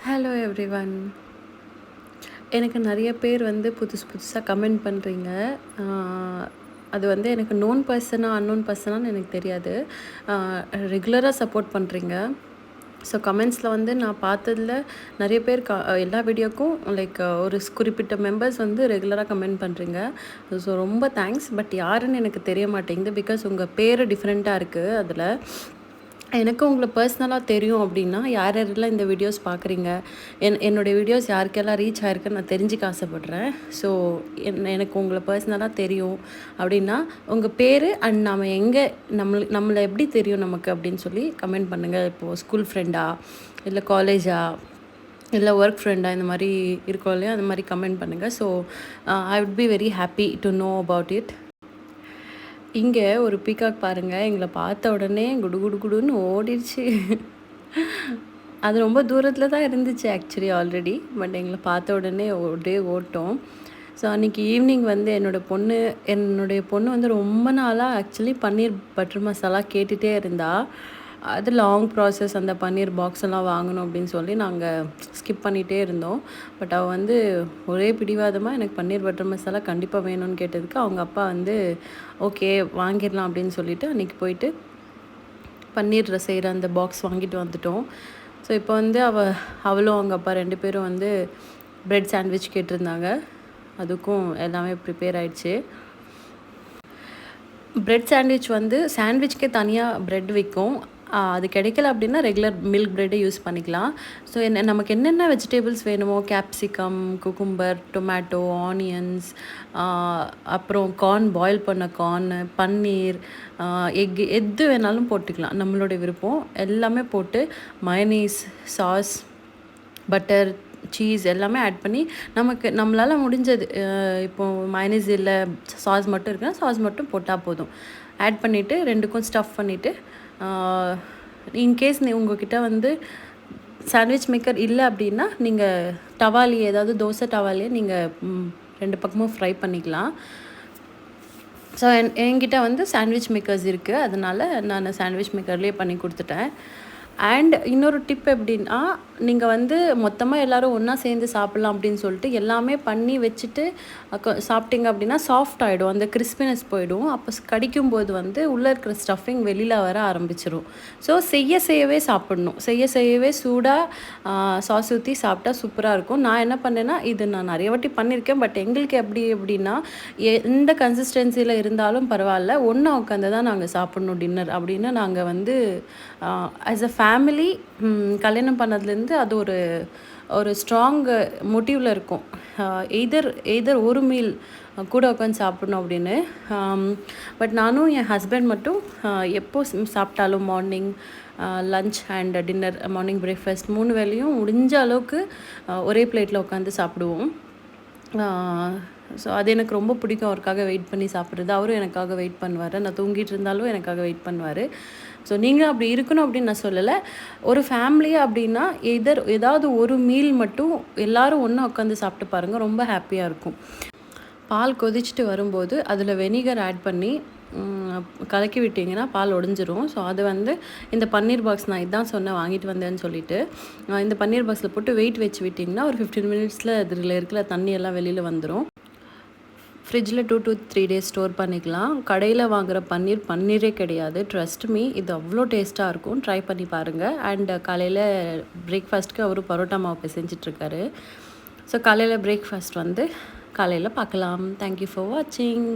Hello everyone. எனக்கு நிறைய பேர் வந்து புதுசாக கமெண்ட் பண்ணுறீங்க. அது வந்து எனக்கு நோன் பர்சனாக அன்னோன் பர்சனான்னு எனக்கு தெரியாது. ரெகுலராக சப்போர்ட் பண்ணுறீங்க. ஸோ கமெண்ட்ஸில் வந்து நான் பார்த்ததில் நிறைய பேர் எல்லா வீடியோக்கும் லைக் ஒரு குறிப்பிட்ட மெம்பர்ஸ் வந்து ரெகுலராக கமெண்ட் பண்ணுறீங்க. ஸோ ரொம்ப தேங்க்ஸ். பட் யாருன்னு எனக்கு தெரிய மாட்டேங்குது. பிகாஸ் உங்கள் பேர் டிஃப்ரெண்ட்டாக இருக்குது. அதில் எனக்கு உங்களை பர்சனலாக தெரியும் அப்படின்னா யார் யாரெல்லாம் இந்த வீடியோஸ் பார்க்குறீங்க, என்னுடைய வீடியோஸ் யாருக்கெல்லாம் ரீச் ஆகிருக்குன்னு நான் தெரிஞ்சுக்க ஆசைப்பட்றேன். ஸோ எனக்கு உங்களை பர்சனலாக தெரியும் அப்படின்னா உங்கள் பேர் அண்ட் நாம் எங்கே நம்மளை எப்படி தெரியும் நமக்கு அப்படின்னு சொல்லி கமெண்ட் பண்ணுங்கள். இப்போது ஸ்கூல் ஃப்ரெண்டா, இல்லை காலேஜா, இல்லை ஒர்க் ஃப்ரெண்டாக, இந்த மாதிரி இருக்கோம் இல்லையா, அந்த மாதிரி கமெண்ட் பண்ணுங்கள். So I would be very happy to know about it. இங்கே ஒரு பீகாக் பாருங்கள், எங்களை பார்த்த உடனே குடு குடு குடுன்னு ஓடிடுச்சு. அது ரொம்ப தூரத்தில் தான் இருந்துச்சு ஆக்சுவலி ஆல்ரெடி. பட் எங்களை பார்த்த உடனே ஒரே ஓட்டோம். ஸோ அன்றைக்கி ஈவினிங் வந்து என்னுடைய பொண்ணு வந்து ரொம்ப நாளாக ஆக்சுவலி பன்னீர் பட்டர் மசாலா கேட்டுகிட்டே இருந்தா. அது லாங் ப்ராசஸ், அந்த பன்னீர் பாக்ஸ் எல்லாம் வாங்கணும் அப்படின்னு சொல்லி நாங்கள் ஸ்கிப் பண்ணிகிட்டே இருந்தோம். பட் அவள் வந்து ஒரே பிடிவாதமாக எனக்கு பன்னீர் பட்டர் மசாலா கண்டிப்பாக வேணும்னு கேட்டதுக்கு அவங்க அப்பா வந்து ஓகே வாங்கிடலாம் அப்படின்னு சொல்லிவிட்டு அன்றைக்கி போயிட்டு பன்னீர் செய்கிற அந்த பாக்ஸ் வாங்கிட்டு வந்துட்டோம். ஸோ இப்போ வந்து அவளும் அவங்க அப்பா 2 பேரும் வந்து ப்ரெட் சாண்ட்விச் கேட்டிருந்தாங்க. அதுக்கும் எல்லாமே ப்ரிப்பேர் ஆகிடுச்சு. ப்ரெட் சாண்ட்விச் வந்து சாண்ட்விச்க்கே தனியாக ப்ரெட் விற்கும். அது கிடைக்கல அப்படின்னா ரெகுலர் மில்க் ப்ரெட்டை யூஸ் பண்ணிக்கலாம். ஸோ நமக்கு என்னென்ன வெஜிடபிள்ஸ் வேணுமோ, கேப்சிகம், குக்கும்பர், டொமேட்டோ, ஆனியன்ஸ், அப்புறம் கார்ன், பாயில் பண்ண கார்னு, பன்னீர், எக், எது வேணாலும் போட்டுக்கலாம். நம்மளுடைய விருப்பம் எல்லாமே போட்டு மயனீஸ், சாஸ், பட்டர், சீஸ் எல்லாமே ஆட் பண்ணி நம்மளால் முடிஞ்சது. இப்போது மயனீஸ் இல்லை, சாஸ் மட்டும் இருக்குன்னா சாஸ் மட்டும் போட்டால் போதும். ஆட் பண்ணிவிட்டு 2க்கும் ஸ்டஃப் பண்ணிவிட்டு, இன்கேஸ் உங்கள்கிட்ட வந்து சாண்ட்விச் மேக்கர் இல்லை அப்படின்னா நீங்கள் டவாலி, ஏதாவது தோசை டவாலியை நீங்கள் 2 பக்கமும் ஃப்ரை பண்ணிக்கலாம். ஸோ என்கிட்ட வந்து சாண்ட்விச் மேக்கர்ஸ் இருக்குது. அதனால் நான் சாண்ட்விச் மேக்கர்லேயே பண்ணி கொடுத்துட்டேன். அண்ட் இன்னொரு டிப் எப்படின்னா, நீங்கள் வந்து மொத்தமாக எல்லோரும் ஒன்றா சேர்ந்து சாப்பிட்லாம் அப்படின்னு சொல்லிட்டு எல்லாமே பண்ணி வச்சுட்டு சாப்பிட்டீங்க அப்படின்னா சாஃப்ட் ஆகிடும், அந்த கிறிஸ்பினஸ் போயிடும். அப்போ கடிக்கும்போது வந்து உள்ளே இருக்கிற ஸ்டஃபிங் வெளியில் வர ஆரம்பிச்சிடும். ஸோ செய்யவே சாப்பிட்ணும். செய்யவே சூடாக சாஸ் ஊற்றி சாப்பிட்டா சூப்பராக இருக்கும். நான் என்ன பண்ணேன்னா, இது நான் நிறைய வாட்டி பண்ணியிருக்கேன். பட் எங்களுக்கு எப்படின்னா எந்த கன்சிஸ்டன்சியில் இருந்தாலும் பரவாயில்ல, ஒன்றா உட்காந்து தான் நாங்கள் சாப்பிட்ணும் டின்னர் அப்படின்னு நாங்கள் வந்து ஆஸ் அ ஃபேமிலி கல்யாணம் பண்ணதுலேருந்து அது ஒரு ஸ்ட்ராங் மோட்டிவில் இருக்கும். எய்தர் ஒரு மீல் கூட உட்காந்து சாப்பிடணும் அப்படின்னு. பட் நானும் என் ஹஸ்பண்ட் மட்டும் எப்போ சாப்பிட்டாலும் morning, lunch and dinner, morning breakfast 3 வேளையும் முடிஞ்ச அளவுக்கு ஒரே பிளேட்டில் உட்காந்து சாப்பிடுவோம். ஸோ அது எனக்கு ரொம்ப பிடிக்கும். அவருக்காக வெயிட் பண்ணி சாப்பிட்றது. அவரும் எனக்காக வெயிட் பண்ணுவார். நான் தூங்கிட்டு இருந்தாலும் எனக்காக வெயிட் பண்ணுவார். ஸோ நீங்கள் அப்படி இருக்கணும் அப்படின்னு நான் சொல்லலை. ஒரு ஃபேமிலியாக அப்படின்னா ஏதாவது ஒரு மீல் மட்டும் எல்லோரும் ஒன்றா உட்காந்து சாப்பிட்டு பாருங்கள், ரொம்ப ஹாப்பியாக இருக்கும். பால் கொதிச்சுட்டு வரும்போது அதில் வெனிகர் ஆட் பண்ணி கலக்கி விட்டிங்கன்னா பால் உடஞ்சிரும். ஸோ அது வந்து இந்த பன்னீர் பாக்ஸ் நான் இதான் சொன்னேன் வாங்கிட்டு வந்தேன்னு சொல்லிவிட்டு, இந்த பன்னீர் பாக்ஸில் போட்டு வெயிட் வச்சு விட்டிங்கன்னா ஒரு 15 மினிட்ஸில் அதில் இருக்கிற தண்ணியெல்லாம் வெளியில் வந்துடும். ஃப்ரிட்ஜில் 2 to 3 days ஸ்டோர் பண்ணிக்கலாம். கடையில் வாங்குகிற பன்னீரே கிடையாது. ட்ரஸ்ட் மீ, இது அவ்வளோ டேஸ்ட்டாக இருக்கும். ட்ரை பண்ணி பாருங்கள். அண்ட் காலையில் பிரேக்ஃபாஸ்ட்டுக்கு அவர் பரோட்டா மாவு செஞ்சிட்ருக்காரு. ஸோ காலையில் பிரேக்ஃபாஸ்ட் வந்து காலையில் பார்க்கலாம். தேங்க்யூ ஃபார் வாட்சிங்.